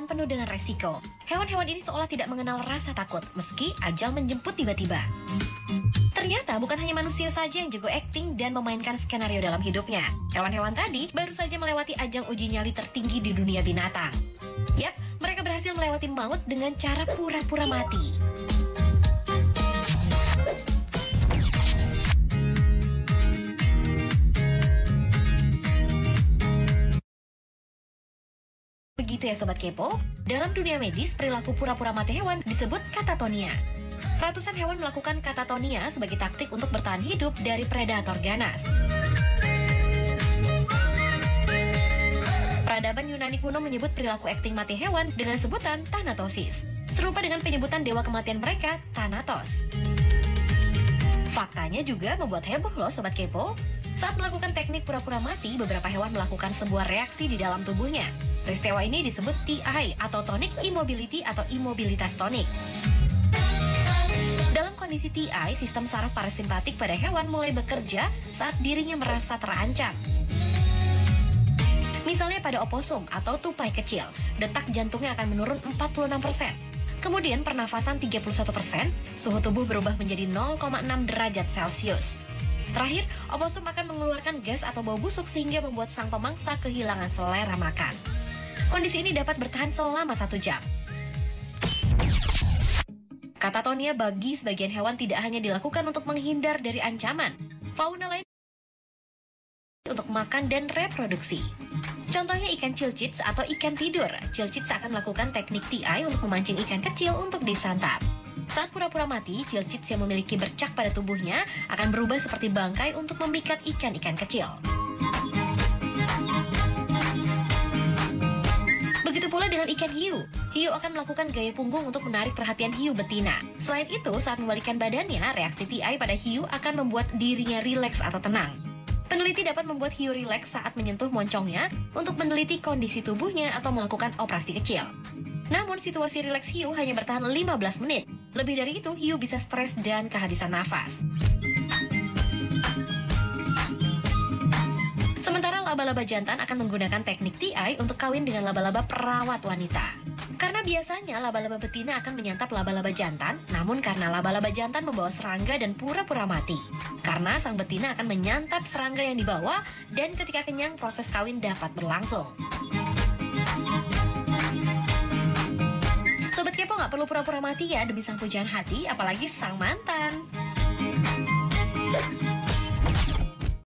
jalan penuh dengan resiko. Hewan-hewan ini seolah tidak mengenal rasa takut, meski ajal menjemput tiba-tiba. Ternyata bukan hanya manusia saja yang jago akting dan memainkan skenario dalam hidupnya. Hewan-hewan tadi baru saja melewati ajang uji nyali tertinggi di dunia binatang. Yap, mereka berhasil melewati maut dengan cara pura-pura mati. Begitu ya Sobat Kepo, dalam dunia medis perilaku pura-pura mati hewan disebut katatonia. Ratusan hewan melakukan katatonia sebagai taktik untuk bertahan hidup dari predator ganas. Peradaban Yunani kuno menyebut perilaku akting mati hewan dengan sebutan Thanatosis, serupa dengan penyebutan dewa kematian mereka, Thanatos. Faktanya juga membuat heboh loh Sobat Kepo. Saat melakukan teknik pura-pura mati, beberapa hewan melakukan sebuah reaksi di dalam tubuhnya. Peristiwa ini disebut TI atau tonic immobility atau imobilitas tonik. Dalam kondisi TI, sistem saraf parasimpatik pada hewan mulai bekerja saat dirinya merasa terancam. Misalnya pada oposum atau tupai kecil, detak jantungnya akan menurun 46%. Kemudian pernafasan 31%, suhu tubuh berubah menjadi 0,6 derajat Celcius. Terakhir, oposum akan mengeluarkan gas atau bau busuk sehingga membuat sang pemangsa kehilangan selera makan. Kondisi ini dapat bertahan selama 1 jam. Katatonia bagi sebagian hewan tidak hanya dilakukan untuk menghindar dari ancaman. Fauna lain untuk makan dan reproduksi. Contohnya ikan cilcits atau ikan tidur. Cilcits akan melakukan teknik TI untuk memancing ikan kecil untuk disantap. Saat pura-pura mati, cilcits yang memiliki bercak pada tubuhnya akan berubah seperti bangkai untuk memikat ikan-ikan kecil. Begitu pula dengan ikan hiu. Hiu akan melakukan gaya punggung untuk menarik perhatian hiu betina. Selain itu, saat membalikkan badannya, reaksi TI pada hiu akan membuat dirinya rileks atau tenang. Peneliti dapat membuat hiu rileks saat menyentuh moncongnya untuk meneliti kondisi tubuhnya atau melakukan operasi kecil. Namun, situasi rileks hiu hanya bertahan 15 menit. Lebih dari itu, hiu bisa stres dan kehabisan nafas. Sementara laba-laba jantan akan menggunakan teknik TI untuk kawin dengan laba-laba perawat wanita. Karena biasanya laba-laba betina akan menyantap laba-laba jantan, namun karena laba-laba jantan membawa serangga dan pura-pura mati. Karena sang betina akan menyantap serangga yang dibawa, dan ketika kenyang proses kawin dapat berlangsung. Sobat Kepo nggak perlu pura-pura mati ya demi sang pujaan hati, apalagi sang mantan.